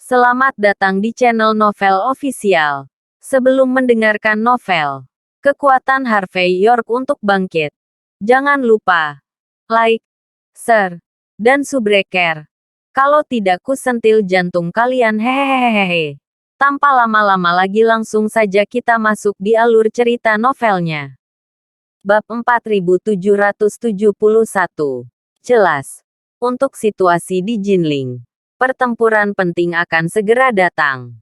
Selamat datang di channel Novel Official. Sebelum mendengarkan novel, kekuatan Harvey York untuk bangkit. Jangan lupa like, share, dan subscribe. Kalau tidak kusentil jantung kalian hehehehe. Tanpa lama-lama lagi langsung saja kita masuk di alur cerita novelnya. Bab 4771. Jelas. Untuk situasi di Jinling, pertempuran penting akan segera datang.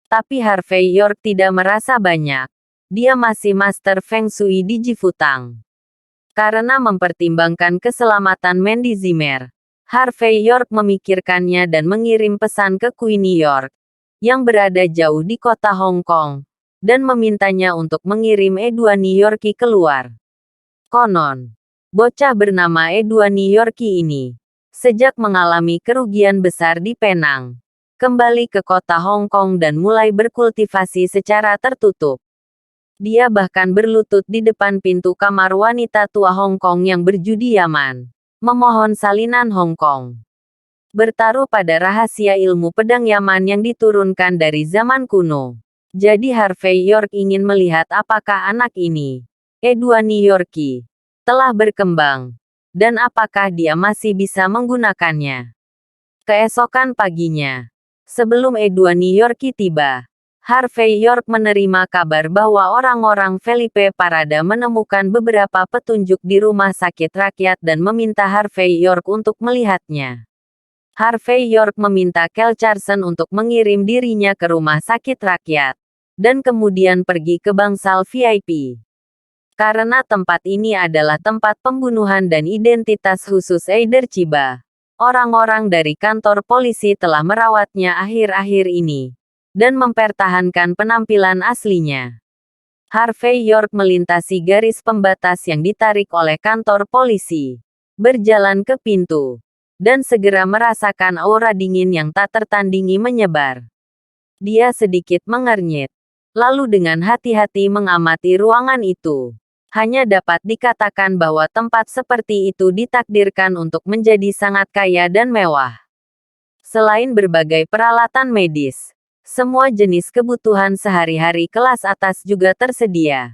Tapi Harvey York tidak merasa banyak. Dia masih master Feng Shui di Jifutang. Karena mempertimbangkan keselamatan Mandy Zimmer, Harvey York memikirkannya dan mengirim pesan ke Queenie York, yang berada jauh di kota Hong Kong, dan memintanya untuk mengirim Edwani Yorkie keluar. Konon, bocah bernama Edwani Yorkie ini, sejak mengalami kerugian besar di Penang, kembali ke kota Hong Kong dan mulai berkultivasi secara tertutup. Dia bahkan berlutut di depan pintu kamar wanita tua Hong Kong yang berjudi Yaman, memohon salinan Hong Kong. Bertaruh pada rahasia ilmu pedang Yaman yang diturunkan dari zaman kuno. Jadi Harvey York ingin melihat apakah anak ini, Edwani Yorkie, telah berkembang, dan apakah dia masih bisa menggunakannya. Keesokan paginya, sebelum Edwani Yorkie tiba, Harvey York menerima kabar bahwa orang-orang Felipe Parada menemukan beberapa petunjuk di rumah sakit rakyat dan meminta Harvey York untuk melihatnya. Harvey York meminta Kel Carson untuk mengirim dirinya ke rumah sakit rakyat, dan kemudian pergi ke bangsal VIP. Karena tempat ini adalah tempat pembunuhan dan identitas khusus Eider Chiba. Orang-orang dari kantor polisi telah merawatnya akhir-akhir ini, dan mempertahankan penampilan aslinya. Harvey York melintasi garis pembatas yang ditarik oleh kantor polisi, berjalan ke pintu, dan segera merasakan aura dingin yang tak tertandingi menyebar. Dia sedikit mengernyit, lalu dengan hati-hati mengamati ruangan itu. Hanya dapat dikatakan bahwa tempat seperti itu ditakdirkan untuk menjadi sangat kaya dan mewah. Selain berbagai peralatan medis, semua jenis kebutuhan sehari-hari kelas atas juga tersedia.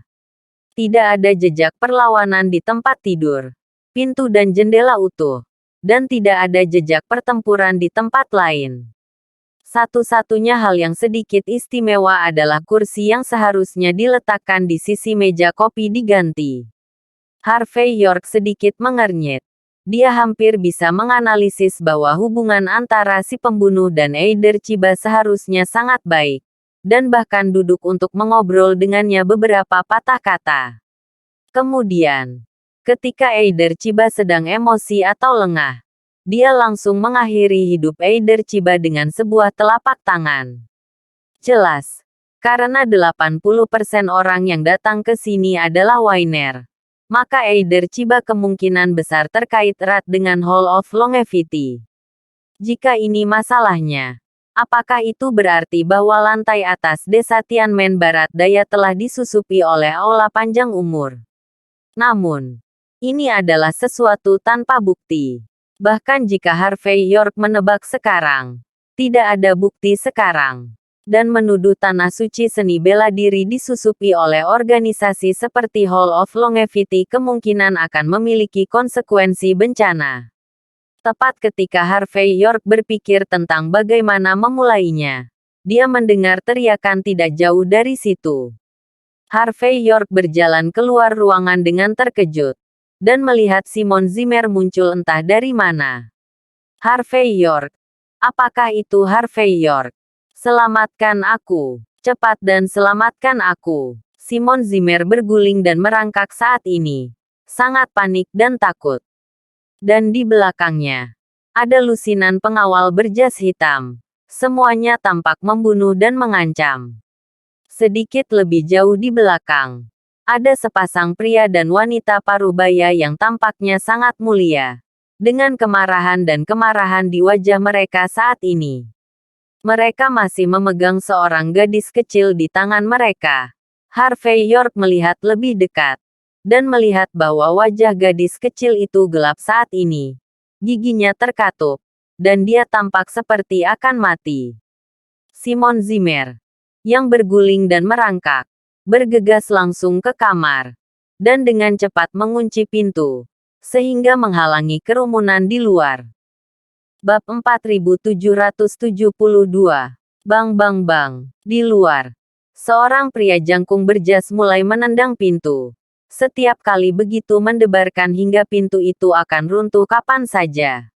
Tidak ada jejak perlawanan di tempat tidur, pintu dan jendela utuh, dan tidak ada jejak pertempuran di tempat lain. Satu-satunya hal yang sedikit istimewa adalah kursi yang seharusnya diletakkan di sisi meja kopi diganti. Harvey York sedikit mengernyit. Dia hampir bisa menganalisis bahwa hubungan antara si pembunuh dan Eider Chiba seharusnya sangat baik, dan bahkan duduk untuk mengobrol dengannya beberapa patah kata. Kemudian, ketika Eider Chiba sedang emosi atau lengah, dia langsung mengakhiri hidup Eider Chiba dengan sebuah telapak tangan. Jelas, karena 80% orang yang datang ke sini adalah Wainer, maka Eider Chiba kemungkinan besar terkait erat dengan Hall of Longevity. Jika ini masalahnya, apakah itu berarti bahwa lantai atas desa Tianmen Barat Daya telah disusupi oleh aula panjang umur? Namun, ini adalah sesuatu tanpa bukti. Bahkan jika Harvey York menebak sekarang, tidak ada bukti sekarang, dan menuduh Tanah Suci Seni Bela Diri disusupi oleh organisasi seperti Hall of Longevity kemungkinan akan memiliki konsekuensi bencana. Tepat ketika Harvey York berpikir tentang bagaimana memulainya, dia mendengar teriakan tidak jauh dari situ. Harvey York berjalan keluar ruangan dengan terkejut, dan melihat Simon Zimmer muncul entah dari mana. Harvey York. Apakah itu Harvey York? Selamatkan aku. Cepat dan selamatkan aku. Simon Zimmer berguling dan merangkak saat ini. Sangat panik dan takut. Dan di belakangnya, ada lusinan pengawal berjas hitam. Semuanya tampak membunuh dan mengancam. Sedikit lebih jauh di belakang, ada sepasang pria dan wanita parubaya yang tampaknya sangat mulia, dengan kemarahan dan kemarahan di wajah mereka saat ini. Mereka masih memegang seorang gadis kecil di tangan mereka. Harvey York melihat lebih dekat, dan melihat bahwa wajah gadis kecil itu gelap saat ini. Giginya terkatup, dan dia tampak seperti akan mati. Simon Zimmer, yang berguling dan merangkak, bergegas langsung ke kamar, dan dengan cepat mengunci pintu, sehingga menghalangi kerumunan di luar. Bab 4772. Bang bang bang. Di luar, seorang pria jangkung berjas mulai menendang pintu. Setiap kali begitu mendebarkan hingga pintu itu akan runtuh kapan saja.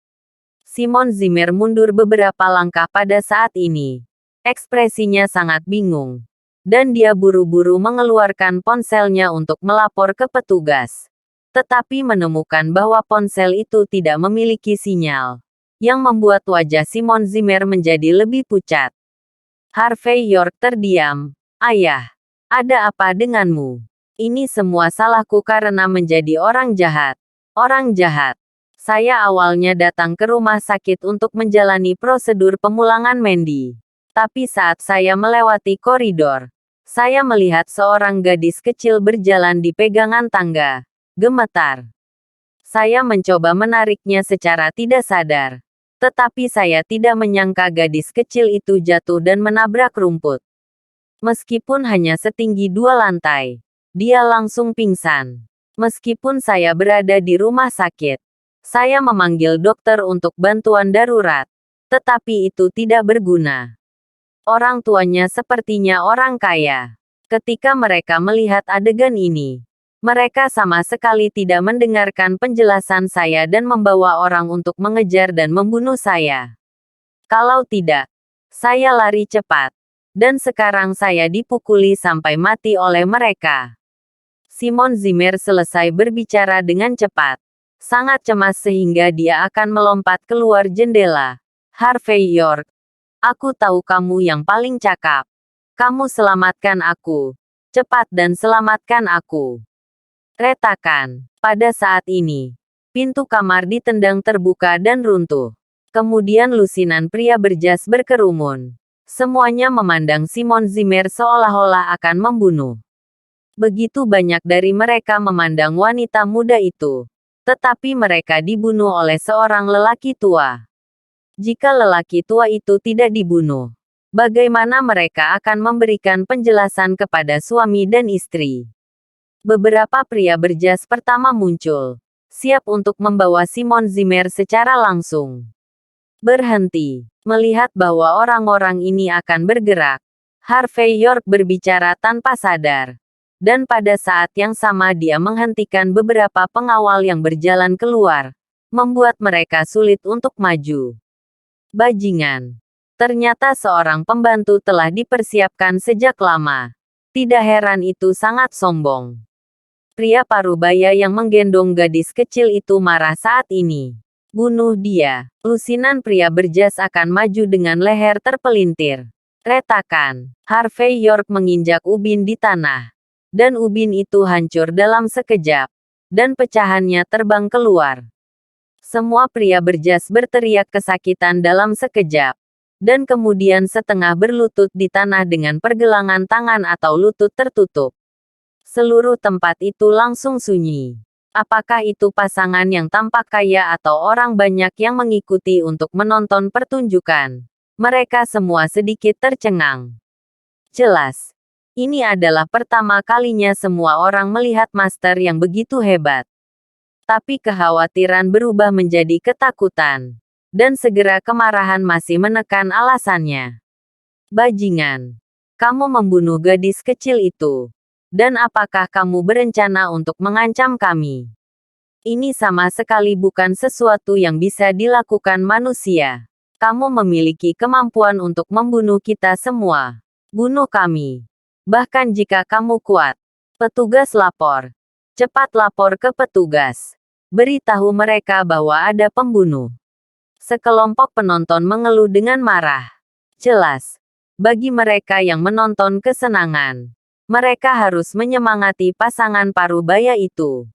Simon Zimmer mundur beberapa langkah pada saat ini. Ekspresinya sangat bingung. Dan dia buru-buru mengeluarkan ponselnya untuk melapor ke petugas. Tetapi menemukan bahwa ponsel itu tidak memiliki sinyal, yang membuat wajah Simon Zimmer menjadi lebih pucat. Harvey York terdiam. Ayah, ada apa denganmu? Ini semua salahku karena menjadi orang jahat. Orang jahat. Saya awalnya datang ke rumah sakit untuk menjalani prosedur pemulangan Mandy. Tapi saat saya melewati koridor, saya melihat seorang gadis kecil berjalan di pegangan tangga. Gemetar. Saya mencoba menariknya secara tidak sadar. Tetapi saya tidak menyangka gadis kecil itu jatuh dan menabrak rumput. Meskipun hanya setinggi 2 lantai, dia langsung pingsan. Meskipun saya berada di rumah sakit, saya memanggil dokter untuk bantuan darurat. Tetapi itu tidak berguna. Orang tuanya sepertinya orang kaya. Ketika mereka melihat adegan ini, mereka sama sekali tidak mendengarkan penjelasan saya dan membawa orang untuk mengejar dan membunuh saya. Kalau tidak, saya lari cepat. Dan sekarang saya dipukuli sampai mati oleh mereka. Simon Zimmer selesai berbicara dengan cepat. Sangat cemas sehingga dia akan melompat keluar jendela. Harvey York, aku tahu kamu yang paling cakap. Kamu selamatkan aku. Cepat dan selamatkan aku. Retakan. Pada saat ini, pintu kamar ditendang terbuka dan runtuh. Kemudian lusinan pria berjas berkerumun. Semuanya memandang Simon Zimmer seolah-olah akan membunuh. Begitu banyak dari mereka memandang wanita muda itu. Tetapi mereka dibunuh oleh seorang lelaki tua. Jika lelaki tua itu tidak dibunuh, bagaimana mereka akan memberikan penjelasan kepada suami dan istri? Beberapa pria berjas pertama muncul, siap untuk membawa Simon Zimmer secara langsung. Berhenti. Melihat bahwa orang-orang ini akan bergerak, Harvey York berbicara tanpa sadar. Dan pada saat yang sama dia menghentikan beberapa pengawal yang berjalan keluar, membuat mereka sulit untuk maju. Bajingan. Ternyata seorang pembantu telah dipersiapkan sejak lama. Tidak heran itu sangat sombong. Pria parubaya yang menggendong gadis kecil itu marah saat ini. Bunuh dia. Lusinan pria berjas akan maju dengan leher terpelintir. Retakan. Harvey York menginjak ubin di tanah. Dan ubin itu hancur dalam sekejap. Dan pecahannya terbang keluar. Semua pria berjas berteriak kesakitan dalam sekejap. Dan kemudian setengah berlutut di tanah dengan pergelangan tangan atau lutut tertutup. Seluruh tempat itu langsung sunyi. Apakah itu pasangan yang tampak kaya atau orang banyak yang mengikuti untuk menonton pertunjukan? Mereka semua sedikit tercengang. Jelas. Ini adalah pertama kalinya semua orang melihat master yang begitu hebat. Tapi kekhawatiran berubah menjadi ketakutan. Dan segera kemarahan masih menekan alasannya. Bajingan. Kamu membunuh gadis kecil itu. Dan apakah kamu berencana untuk mengancam kami? Ini sama sekali bukan sesuatu yang bisa dilakukan manusia. Kamu memiliki kemampuan untuk membunuh kita semua. Bunuh kami. Bahkan jika kamu kuat. Petugas lapor. Cepat lapor ke petugas. Beritahu mereka bahwa ada pembunuh. Sekelompok penonton mengeluh dengan marah. Jelas. Bagi mereka yang menonton kesenangan, mereka harus menyemangati pasangan parubaya itu.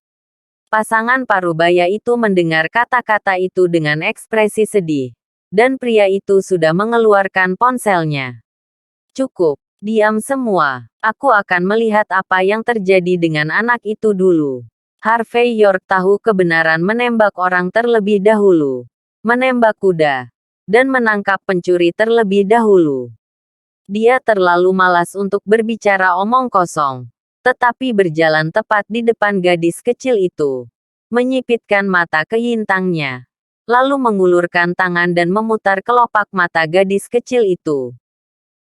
Pasangan parubaya itu mendengar kata-kata itu dengan ekspresi sedih. Dan pria itu sudah mengeluarkan ponselnya. Cukup. Diam semua. Aku akan melihat apa yang terjadi dengan anak itu dulu. Harvey York tahu kebenaran menembak orang terlebih dahulu. Menembak kuda. Dan menangkap pencuri terlebih dahulu. Dia terlalu malas untuk berbicara omong kosong. Tetapi berjalan tepat di depan gadis kecil itu. Menyipitkan mata ke hintangnya. Lalu mengulurkan tangan dan memutar kelopak mata gadis kecil itu.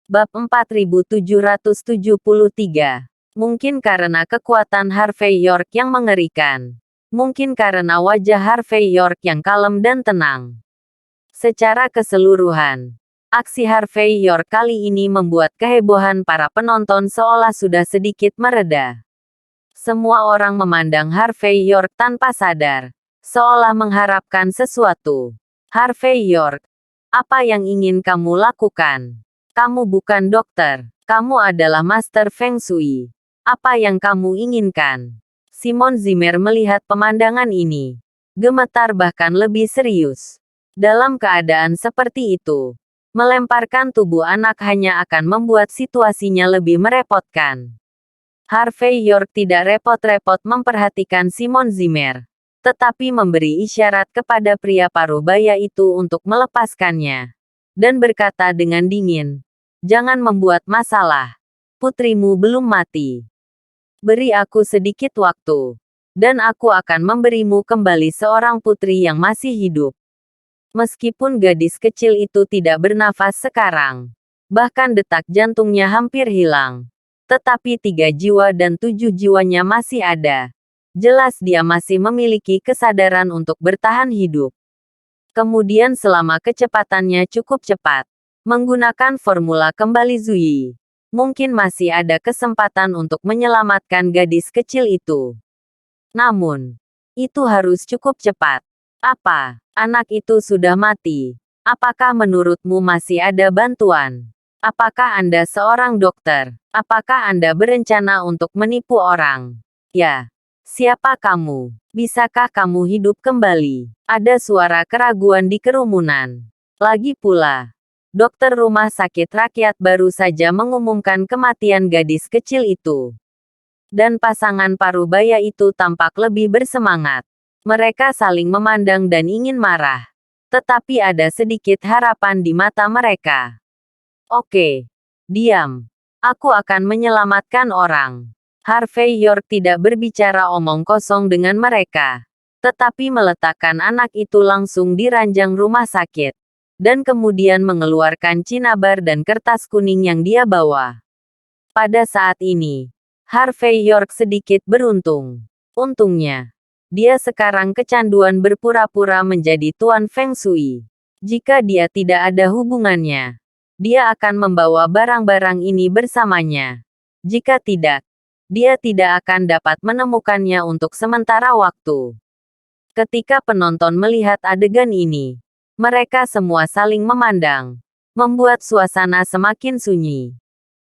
Bab 4773. Mungkin karena kekuatan Harvey York yang mengerikan. Mungkin karena wajah Harvey York yang kalem dan tenang. Secara keseluruhan, aksi Harvey York kali ini membuat kehebohan para penonton seolah sudah sedikit mereda. Semua orang memandang Harvey York tanpa sadar, seolah mengharapkan sesuatu. Harvey York, apa yang ingin kamu lakukan? Kamu bukan dokter, kamu adalah master Feng Shui. Apa yang kamu inginkan? Simon Zimmer melihat pemandangan ini. Gemetar bahkan lebih serius. Dalam keadaan seperti itu, melemparkan tubuh anak hanya akan membuat situasinya lebih merepotkan. Harvey York tidak repot-repot memperhatikan Simon Zimmer, tetapi memberi isyarat kepada pria parubaya itu untuk melepaskannya. Dan berkata dengan dingin, "Jangan membuat masalah. Putrimu belum mati. Beri aku sedikit waktu, dan aku akan memberimu kembali seorang putri yang masih hidup." Meskipun gadis kecil itu tidak bernafas sekarang, bahkan detak jantungnya hampir hilang, tetapi 3 jiwa dan 7 jiwanya masih ada. Jelas dia masih memiliki kesadaran untuk bertahan hidup. Kemudian selama kecepatannya cukup cepat, menggunakan formula kembali Zuyi, mungkin masih ada kesempatan untuk menyelamatkan gadis kecil itu. Namun, itu harus cukup cepat. Apa? Anak itu sudah mati. Apakah menurutmu masih ada bantuan? Apakah Anda seorang dokter? Apakah Anda berencana untuk menipu orang? Ya. Siapa kamu? Bisakah kamu hidup kembali? Ada suara keraguan di kerumunan. Lagi pula, dokter rumah sakit rakyat baru saja mengumumkan kematian gadis kecil itu. Dan pasangan parubaya itu tampak lebih bersemangat. Mereka saling memandang dan ingin marah. Tetapi ada sedikit harapan di mata mereka. Oke. Diam. Aku akan menyelamatkan orang. Harvey York tidak berbicara omong kosong dengan mereka. Tetapi meletakkan anak itu langsung di ranjang rumah sakit. Dan kemudian mengeluarkan cinabar dan kertas kuning yang dia bawa. Pada saat ini, Harvey York sedikit beruntung. Untungnya, dia sekarang kecanduan berpura-pura menjadi tuan Feng Shui. Jika dia tidak ada hubungannya, dia akan membawa barang-barang ini bersamanya. Jika tidak, dia tidak akan dapat menemukannya untuk sementara waktu. Ketika penonton melihat adegan ini, mereka semua saling memandang, membuat suasana semakin sunyi.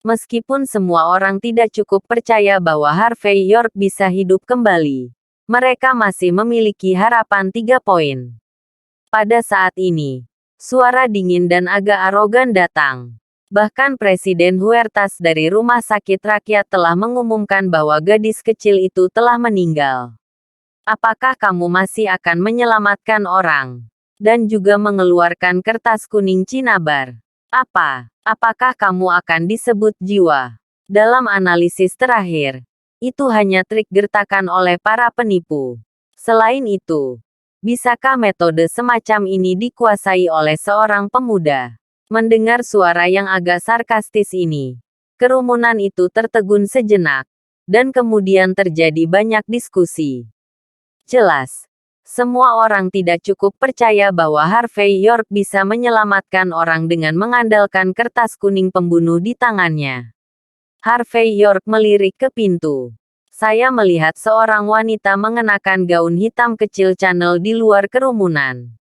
Meskipun semua orang tidak cukup percaya bahwa Harvey York bisa hidup kembali, mereka masih memiliki harapan 3 poin. Pada saat ini, suara dingin dan agak arogan datang. Bahkan Presiden Huertas dari Rumah Sakit Rakyat telah mengumumkan bahwa gadis kecil itu telah meninggal. Apakah kamu masih akan menyelamatkan orang? Dan juga mengeluarkan kertas kuning cinabar. Apa? Apakah kamu akan disebut jiwa? Dalam analisis terakhir, itu hanya trik gertakan oleh para penipu. Selain itu, bisakah metode semacam ini dikuasai oleh seorang pemuda? Mendengar suara yang agak sarkastis ini, kerumunan itu tertegun sejenak, dan kemudian terjadi banyak diskusi. Jelas, semua orang tidak cukup percaya bahwa Harvey York bisa menyelamatkan orang dengan mengandalkan kertas kuning pembunuh di tangannya. Harvey York melirik ke pintu. Saya melihat seorang wanita mengenakan gaun hitam kecil Chanel di luar kerumunan.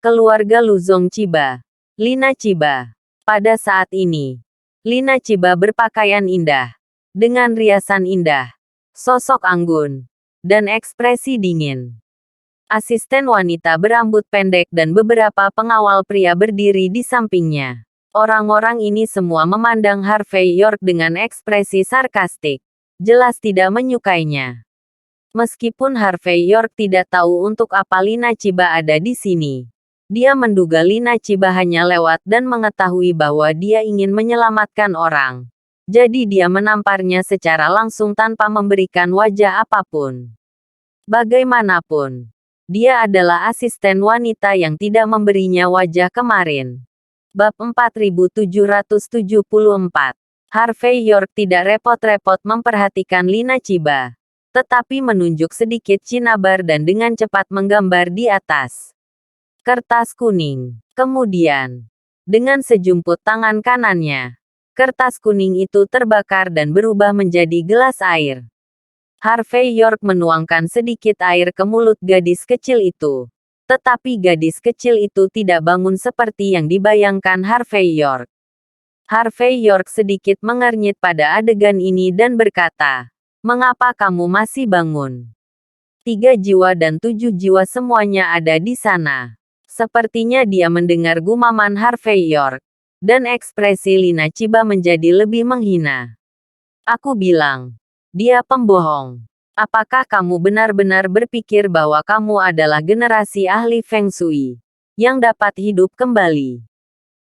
Keluarga Luzong Chiba. Lina Chiba. Pada saat ini, Lina Chiba berpakaian indah, dengan riasan indah, sosok anggun, dan ekspresi dingin. Asisten wanita berambut pendek dan beberapa pengawal pria berdiri di sampingnya. Orang-orang ini semua memandang Harvey York dengan ekspresi sarkastik. Jelas tidak menyukainya. Meskipun Harvey York tidak tahu untuk apa Lina Chiba ada di sini. Dia menduga Lina Chiba hanya lewat dan mengetahui bahwa dia ingin menyelamatkan orang. Jadi dia menamparnya secara langsung tanpa memberikan wajah apapun. Bagaimanapun, dia adalah asisten wanita yang tidak memberinya wajah kemarin. Bab 4774. Harvey York tidak repot-repot memperhatikan Lina Chiba, tetapi menunjuk sedikit cinabar dan dengan cepat menggambar di atas kertas kuning. Kemudian, dengan sejumput tangan kanannya, kertas kuning itu terbakar dan berubah menjadi gelas air. Harvey York menuangkan sedikit air ke mulut gadis kecil itu. Tetapi gadis kecil itu tidak bangun seperti yang dibayangkan Harvey York. Harvey York sedikit mengernyit pada adegan ini dan berkata, "Mengapa kamu masih bangun? 3 jiwa dan 7 jiwa semuanya ada di sana." Sepertinya dia mendengar gumaman Harvey York. Dan ekspresi Lina Chiba menjadi lebih menghina. "Aku bilang, dia pembohong. Apakah kamu benar-benar berpikir bahwa kamu adalah generasi ahli Feng Shui yang dapat hidup kembali?"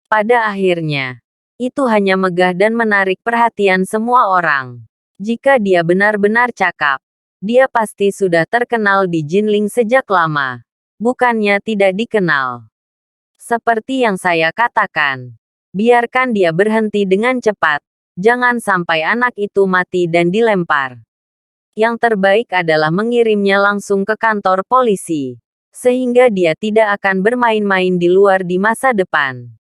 Pada akhirnya, itu hanya megah dan menarik perhatian semua orang. Jika dia benar-benar cakap, dia pasti sudah terkenal di Jinling sejak lama. Bukannya tidak dikenal. Seperti yang saya katakan, biarkan dia berhenti dengan cepat. Jangan sampai anak itu mati dan dilempar. Yang terbaik adalah mengirimnya langsung ke kantor polisi, sehingga dia tidak akan bermain-main di luar di masa depan.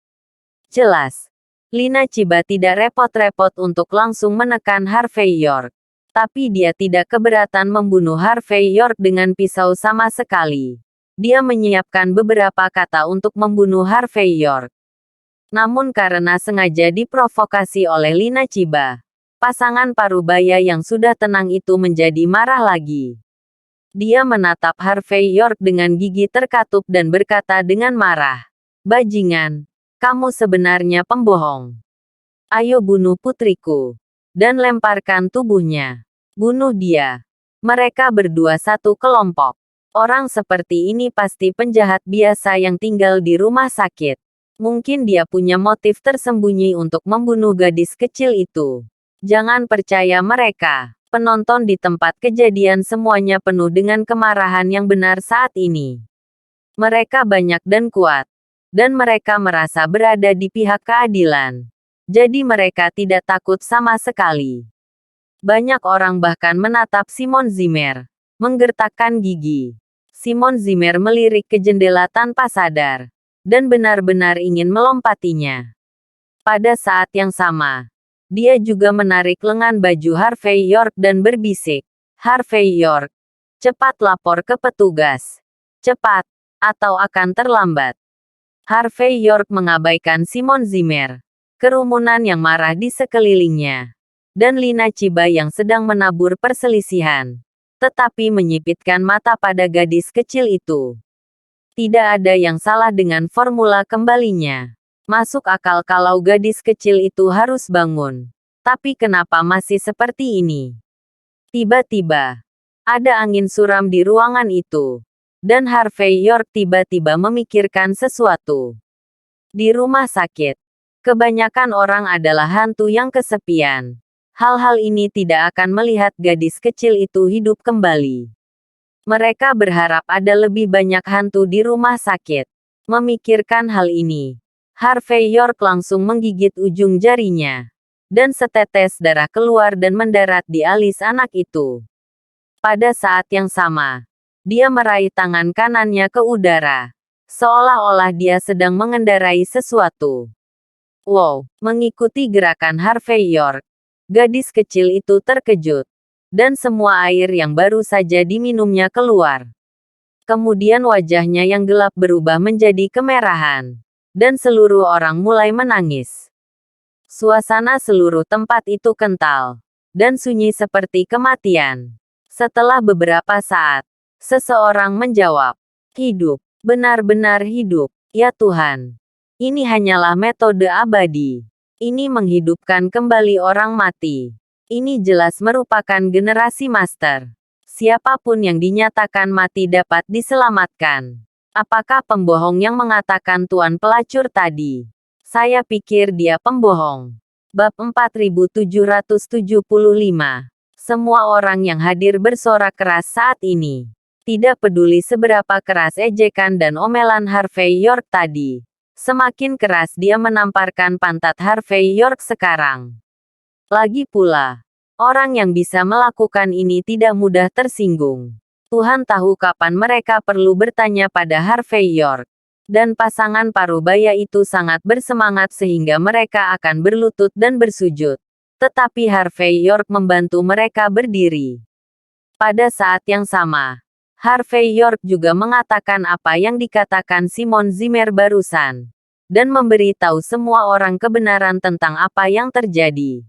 Jelas, Lina Chiba tidak repot-repot untuk langsung menekan Harvey York. Tapi dia tidak keberatan membunuh Harvey York dengan pisau sama sekali. Dia menyiapkan beberapa kata untuk membunuh Harvey York. Namun karena sengaja diprovokasi oleh Lina Chiba, pasangan parubaya yang sudah tenang itu menjadi marah lagi. Dia menatap Harvey York dengan gigi terkatup dan berkata dengan marah, "Bajingan, kamu sebenarnya pembohong. Ayo bunuh putriku." Dan lemparkan tubuhnya. Bunuh dia. Mereka berdua satu kelompok. Orang seperti ini pasti penjahat biasa yang tinggal di rumah sakit. Mungkin dia punya motif tersembunyi untuk membunuh gadis kecil itu. Jangan percaya mereka. Penonton di tempat kejadian semuanya penuh dengan kemarahan yang benar saat ini. Mereka banyak dan kuat. Dan mereka merasa berada di pihak keadilan. Jadi mereka tidak takut sama sekali. Banyak orang bahkan menatap Simon Zimmer, menggertakkan gigi. Simon Zimmer melirik ke jendela tanpa sadar, dan benar-benar ingin melompatinya. Pada saat yang sama, dia juga menarik lengan baju Harvey York dan berbisik, "Harvey York, cepat lapor ke petugas. Cepat, atau akan terlambat." Harvey York mengabaikan Simon Zimmer, kerumunan yang marah di sekelilingnya, dan Lina Chiba yang sedang menabur perselisihan, tetapi menyipitkan mata pada gadis kecil itu. Tidak ada yang salah dengan formula kembalinya. Masuk akal kalau gadis kecil itu harus bangun. Tapi kenapa masih seperti ini? Tiba-tiba, ada angin suram di ruangan itu. Dan Harvey York tiba-tiba memikirkan sesuatu. Di rumah sakit, kebanyakan orang adalah hantu yang kesepian. Hal-hal ini tidak akan melihat gadis kecil itu hidup kembali. Mereka berharap ada lebih banyak hantu di rumah sakit. Memikirkan hal ini, Harvey York langsung menggigit ujung jarinya. Dan setetes darah keluar dan mendarat di alis anak itu. Pada saat yang sama, dia meraih tangan kanannya ke udara. Seolah-olah dia sedang mengendarai sesuatu. Wow, mengikuti gerakan Harvey York, gadis kecil itu terkejut. Dan semua air yang baru saja diminumnya keluar. Kemudian wajahnya yang gelap berubah menjadi kemerahan. Dan seluruh orang mulai menangis. Suasana seluruh tempat itu kental. Dan sunyi seperti kematian. Setelah beberapa saat, seseorang menjawab, "Hidup, benar-benar hidup, ya Tuhan. Ini hanyalah metode abadi. Ini menghidupkan kembali orang mati. Ini jelas merupakan generasi master. Siapapun yang dinyatakan mati dapat diselamatkan." Apakah pembohong yang mengatakan tuan pelacur tadi? Saya pikir dia pembohong. Bab 4775. Semua orang yang hadir bersorak keras saat ini. Tidak peduli seberapa keras ejekan dan omelan Harvey York tadi. Semakin keras dia menamparkan pantat Harvey York sekarang. Lagi pula, orang yang bisa melakukan ini tidak mudah tersinggung. Tuhan tahu kapan mereka perlu bertanya pada Harvey York. Dan pasangan parubaya itu sangat bersemangat sehingga mereka akan berlutut dan bersujud. Tetapi Harvey York membantu mereka berdiri. Pada saat yang sama, Harvey York juga mengatakan apa yang dikatakan Simon Zimmer barusan. Dan memberi tahu semua orang kebenaran tentang apa yang terjadi.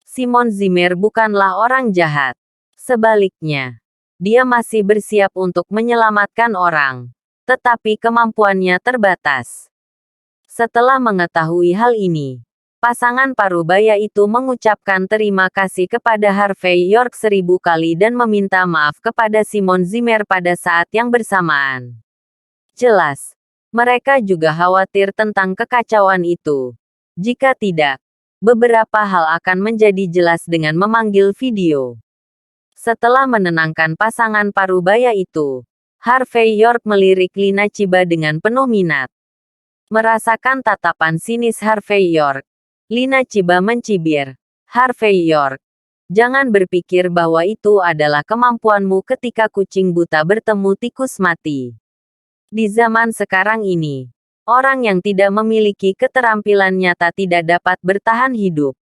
Simon Zimmer bukanlah orang jahat. Sebaliknya, dia masih bersiap untuk menyelamatkan orang, tetapi kemampuannya terbatas. Setelah mengetahui hal ini, pasangan parubaya itu mengucapkan terima kasih kepada Harvey York 1000 kali dan meminta maaf kepada Simon Zimmer pada saat yang bersamaan. Jelas, mereka juga khawatir tentang kekacauan itu. Jika tidak, beberapa hal akan menjadi jelas dengan memanggil video. Setelah menenangkan pasangan parubaya itu, Harvey York melirik Lina Chiba dengan penuh minat. Merasakan tatapan sinis Harvey York, Lina Chiba mencibir, "Harvey York, jangan berpikir bahwa itu adalah kemampuanmu ketika kucing buta bertemu tikus mati. Di zaman sekarang ini, orang yang tidak memiliki keterampilan nyata tidak dapat bertahan hidup."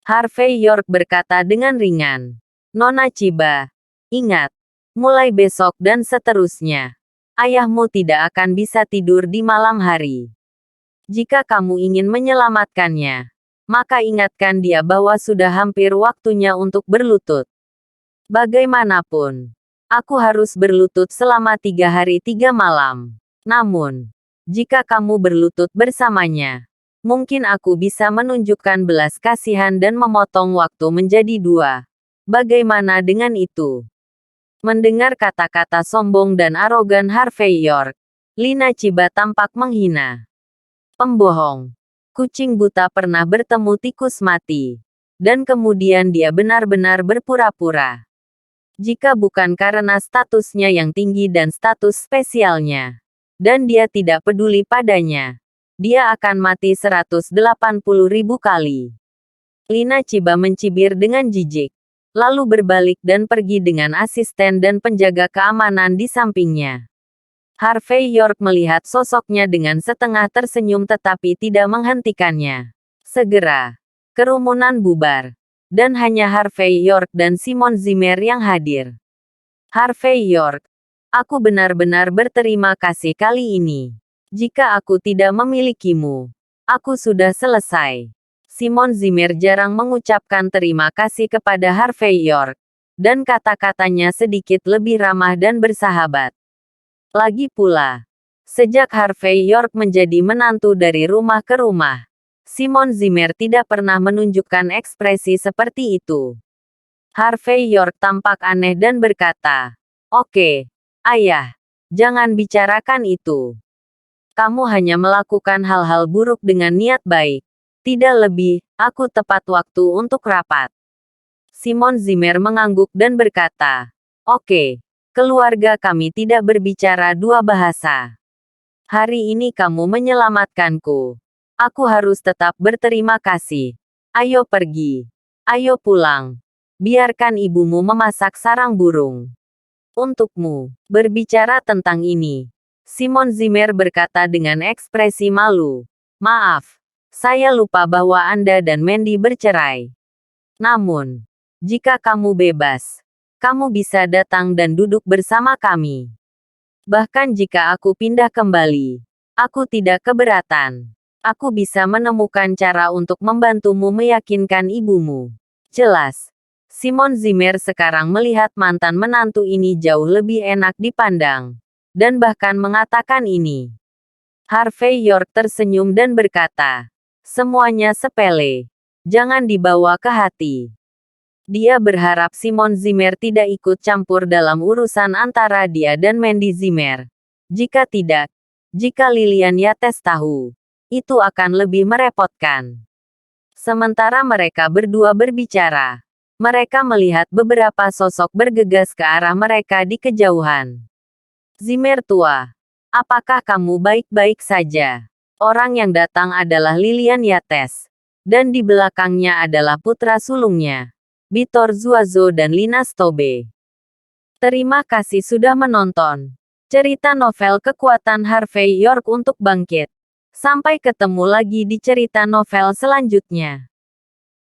Harvey York berkata dengan ringan. "Nona Chiba, ingat, mulai besok dan seterusnya, ayahmu tidak akan bisa tidur di malam hari. Jika kamu ingin menyelamatkannya, maka ingatkan dia bahwa sudah hampir waktunya untuk berlutut. Bagaimanapun, aku harus berlutut selama 3 hari 3 malam. Namun, jika kamu berlutut bersamanya, mungkin aku bisa menunjukkan belas kasihan dan memotong waktu menjadi 2. Bagaimana dengan itu?" Mendengar kata-kata sombong dan arogan Harvey York, Lina Chiba tampak menghina. Pembohong. Kucing buta pernah bertemu tikus mati. Dan kemudian dia benar-benar berpura-pura. Jika bukan karena statusnya yang tinggi dan status spesialnya, dan dia tidak peduli padanya, dia akan mati 180.000 kali. Lina Chiba mencibir dengan jijik. Lalu berbalik dan pergi dengan asisten dan penjaga keamanan di sampingnya. Harvey York melihat sosoknya dengan setengah tersenyum tetapi tidak menghentikannya. Segera, kerumunan bubar. Dan hanya Harvey York dan Simon Zimmer yang hadir. "Harvey York, aku benar-benar berterima kasih kali ini. Jika aku tidak memilikimu, aku sudah selesai." Simon Zimmer jarang mengucapkan terima kasih kepada Harvey York, dan kata-katanya sedikit lebih ramah dan bersahabat. Lagi pula, sejak Harvey York menjadi menantu dari rumah ke rumah, Simon Zimmer tidak pernah menunjukkan ekspresi seperti itu. Harvey York tampak aneh dan berkata, "Oke, ayah, jangan bicarakan itu. Kamu hanya melakukan hal-hal buruk dengan niat baik. Tidak lebih, aku tepat waktu untuk rapat." Simon Zimmer mengangguk dan berkata, "Oke, keluarga kami tidak berbicara dua bahasa. Hari ini kamu menyelamatkanku. Aku harus tetap berterima kasih. Ayo pergi. Ayo pulang. Biarkan ibumu memasak sarang burung untukmu." Berbicara tentang ini, Simon Zimmer berkata dengan ekspresi malu, "Maaf. Saya lupa bahwa Anda dan Mandy bercerai. Namun, jika kamu bebas, kamu bisa datang dan duduk bersama kami. Bahkan jika aku pindah kembali, aku tidak keberatan. Aku bisa menemukan cara untuk membantumu meyakinkan ibumu." Jelas, Simon Zimmer sekarang melihat mantan menantu ini jauh lebih enak dipandang. Dan bahkan mengatakan ini. Harvey York tersenyum dan berkata, "Semuanya sepele. Jangan dibawa ke hati." Dia berharap Simon Zimmer tidak ikut campur dalam urusan antara dia dan Mandy Zimmer. Jika tidak, jika Lilian Yates tahu, itu akan lebih merepotkan. Sementara mereka berdua berbicara, mereka melihat beberapa sosok bergegas ke arah mereka di kejauhan. Zimmer tua, apakah kamu baik-baik saja? Orang yang datang adalah Lilian Yates, dan di belakangnya adalah putra sulungnya, Vitor Zuazo dan Lina Stobe. Terima kasih sudah menonton cerita novel Kekuatan Harvey York untuk Bangkit. Sampai ketemu lagi di cerita novel selanjutnya.